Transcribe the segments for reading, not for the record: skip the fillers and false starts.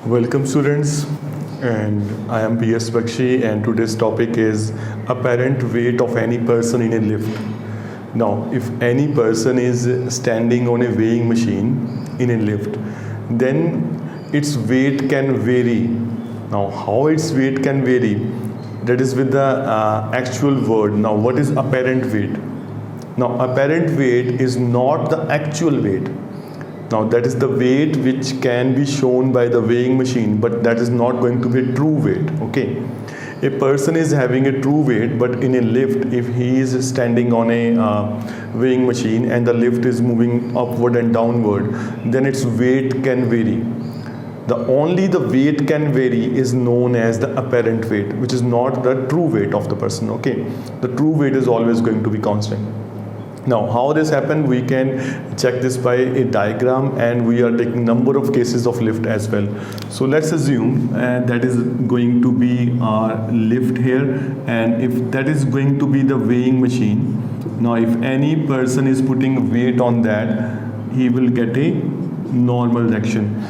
Welcome students, and I am PS Bakshi, and today's topic is apparent weight of any person in a lift. Now, if any person is standing on a weighing machine in a lift, then its weight can vary. Now, how its weight can vary? That is with the actual word. Now, what is apparent weight? Now, apparent weight is not the actual weight. Now that is the weight which can be shown by the weighing machine, but that is not going to be a true weight. Okay, a person is having a true weight, but in a lift, if he is standing on a weighing machine and the lift is moving upward and downward, then its weight can vary. Only the weight can vary is known as the apparent weight, which is not the true weight of the person. Okay, the true weight is always going to be constant. Now, how this happens, we can check this by a diagram, and we are taking number of cases of lift as well. So let's assume that is going to be our lift here, and if that is going to be the weighing machine, now if any person is putting weight on that, he will get a normal reaction.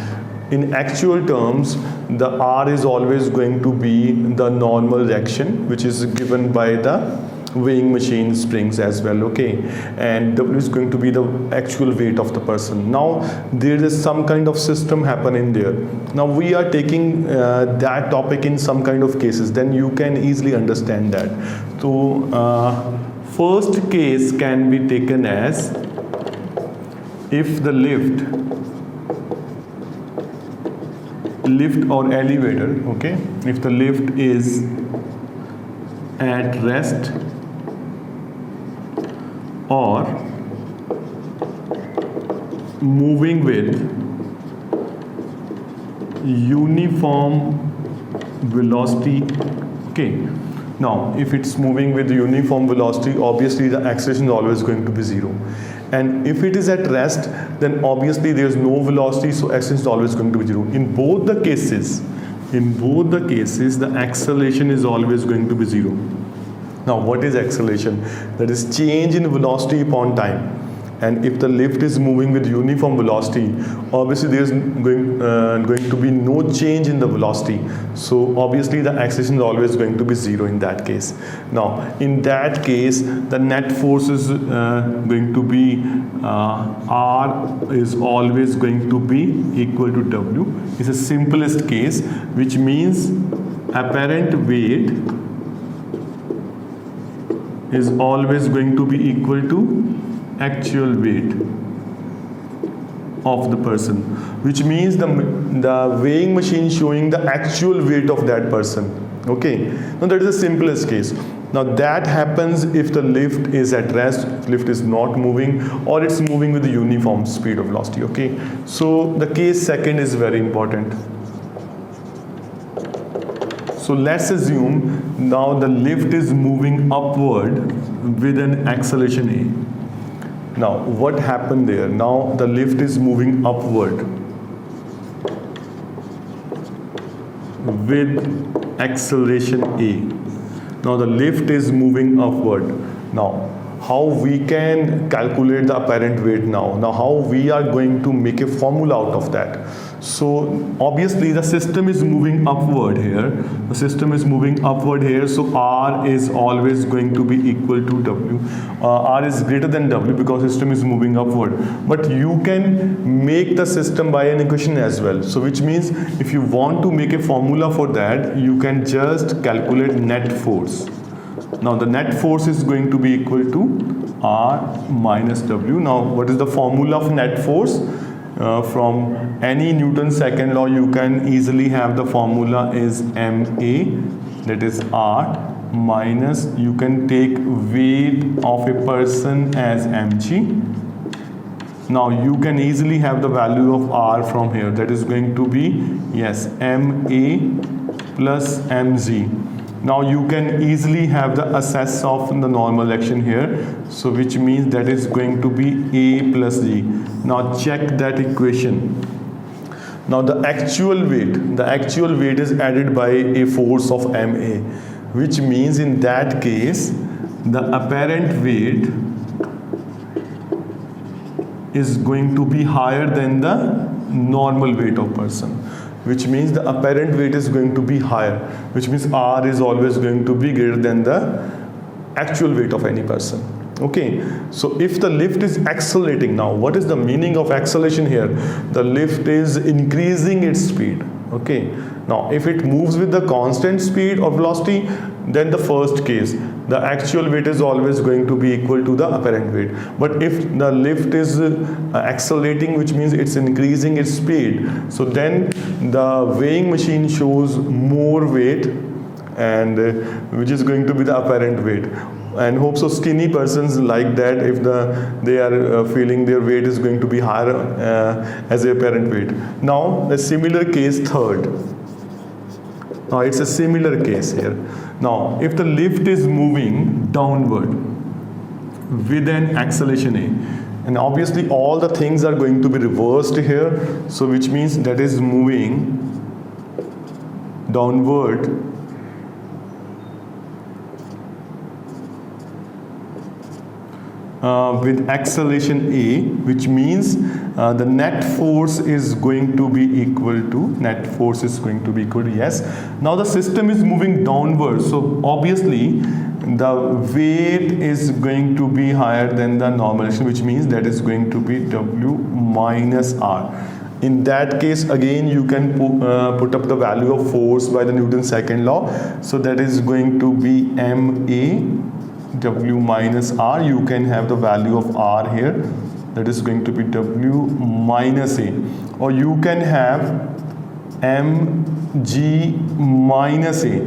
In actual terms, the R is always going to be the normal reaction, which is given by the weighing machine springs as well. Okay, and W is going to be the actual weight of the person. Now there is some kind of system happen in there. Now we are taking that topic in some kind of cases, then you can easily understand that. So first case can be taken as if the lift or elevator, okay, if the lift is at rest or moving with uniform velocity. Okay, now if it's moving with uniform velocity, obviously the acceleration is always going to be 0, and if it is at rest, then obviously there is no velocity, so acceleration is always going to be 0. In both the cases, the acceleration is always going to be 0. Now, what is acceleration? That is change in velocity upon time. And if the lift is moving with uniform velocity, obviously there is going to be no change in the velocity. So obviously the acceleration is always going to be 0 in that case. Now, in that case, the net force is going to be R is always going to be equal to W. It's the simplest case, which means apparent weight is always going to be equal to actual weight of the person, which means the weighing machine showing the actual weight of that person. Okay, now that is the simplest case. Now that happens if the lift is at rest, lift is not moving, or it's moving with the uniform speed of velocity. Okay, so the case second is very important. So let's assume now the lift is moving upward with an acceleration A. Now what happened there? Now the lift is moving upward with acceleration A. Now the lift is moving upward. Now how we can calculate the apparent weight now? Now how we are going to make a formula out of that? So obviously the system is moving upward here. The system is moving upward here. So R is always going to be equal to W. R is greater than W because system is moving upward. But you can make the system by an equation as well. So which means if you want to make a formula for that, you can just calculate net force. Now the net force is going to be equal to R minus W. Now what is the formula of net force? From any Newton's second law, you can easily have the formula is ma, that is R, minus you can take weight of a person as mg. Now you can easily have the value of R from here, that is going to be, yes, ma plus mg. Now you can easily have the assess of the normal action here, so which means that is going to be A plus G. Now check that equation. Now the actual weight is added by a force of ma, which means in that case the apparent weight is going to be higher than the normal weight of person. which means the apparent weight is going to be higher, which means R is always going to be greater than the actual weight of any person. Okay, so if the lift is accelerating, now what is the meaning of acceleration here? The lift is increasing its speed. Okay, now if it moves with the constant speed or velocity, then the first case, the actual weight is always going to be equal to the apparent weight. But if the lift is accelerating, which means it's increasing its speed, so then the weighing machine shows more weight, and which is going to be the apparent weight. And hope so skinny persons like that, if they are feeling their weight is going to be higher as a apparent weight. Now a similar case third. Now it's a similar case here. Now if the lift is moving downward with an acceleration A, and obviously all the things are going to be reversed here, so which means that is moving downward with acceleration A, which means the net force is going to be equal to, yes. Now the system is moving downward, so obviously the weight is going to be higher than the normal action, which means that is going to be W minus R. In that case, again, you can put up the value of force by the Newton's second law. So that is going to be MA W minus R. You can have the value of R here. That is going to be W minus A. Or you can have mg minus A.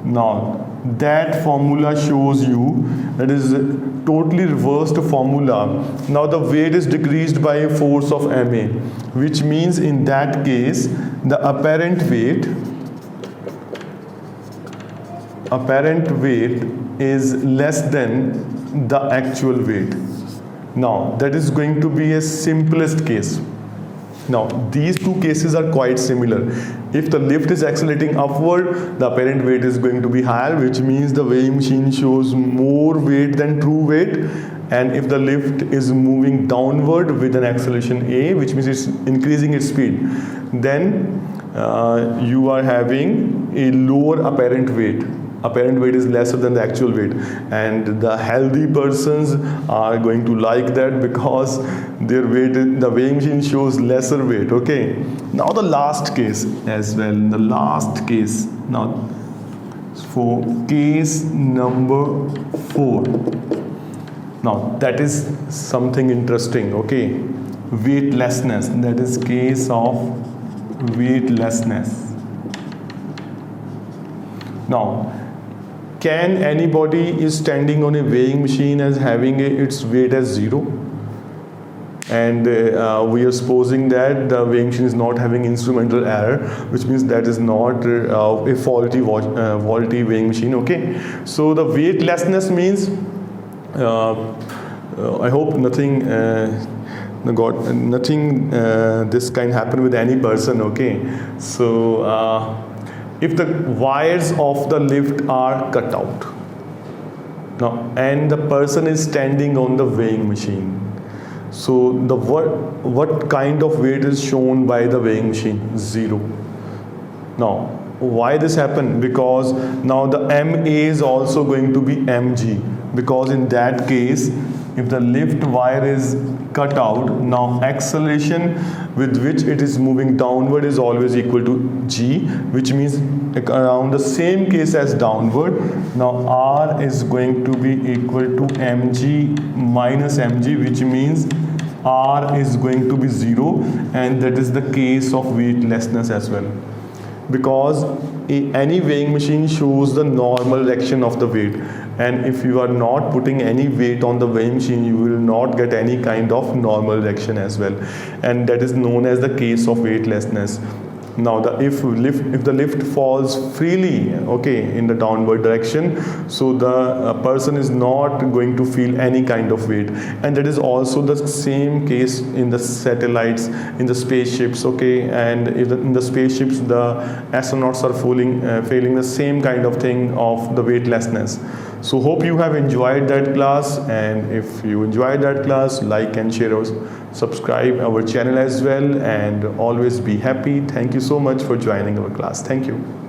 Now, that formula shows you, that is totally reversed formula. Now the weight is decreased by a force of ma, which means in that case the apparent weight is less than the actual weight. Now that is going to be a simplest case. Now these two cases are quite similar. If the lift is accelerating upward, the apparent weight is going to be higher, which means the weighing machine shows more weight than true weight. And if the lift is moving downward with an acceleration A, which means it's increasing its speed, then you are having a lower apparent weight. Apparent weight is lesser than the actual weight, and the healthy persons are going to like that because their weight, the weighing machine shows lesser weight. Okay, now the last case as well, the last case. Now for case number 4, now that is something interesting. Okay, weightlessness, that is case of weightlessness. Now, can anybody is standing on a weighing machine as having its weight as 0? And we are supposing that the weighing machine is not having instrumental error, which means that is not a faulty weighing machine. Okay, so the weightlessness means I hope nothing this kind happen with any person. Okay, so if the wires of the lift are cut out now and the person is standing on the weighing machine, so the what kind of weight is shown by the weighing machine? 0. Now why this happened? Because now the MA is also going to be mg, because in that case if the lift wire is cut out, now acceleration with which it is moving downward is always equal to g, which means around the same case as downward. Now R is going to be equal to mg minus mg, which means R is going to be 0, and that is the case of weightlessness as well, because any weighing machine shows the normal direction of the weight, and if you are not putting any weight on the weighing machine, you will not get any kind of normal direction as well, and that is known as the case of weightlessness. Now if the lift falls freely, okay, in the downward direction, so the person is not going to feel any kind of weight, and that is also the same case in the satellites, in the spaceships. Okay, and in the spaceships the astronauts are feeling the same kind of thing of the weightlessness. So hope you have enjoyed that class, and if you enjoyed that class, like and share us, subscribe our channel as well, and always be happy. Thank you so much for joining our class. Thank you.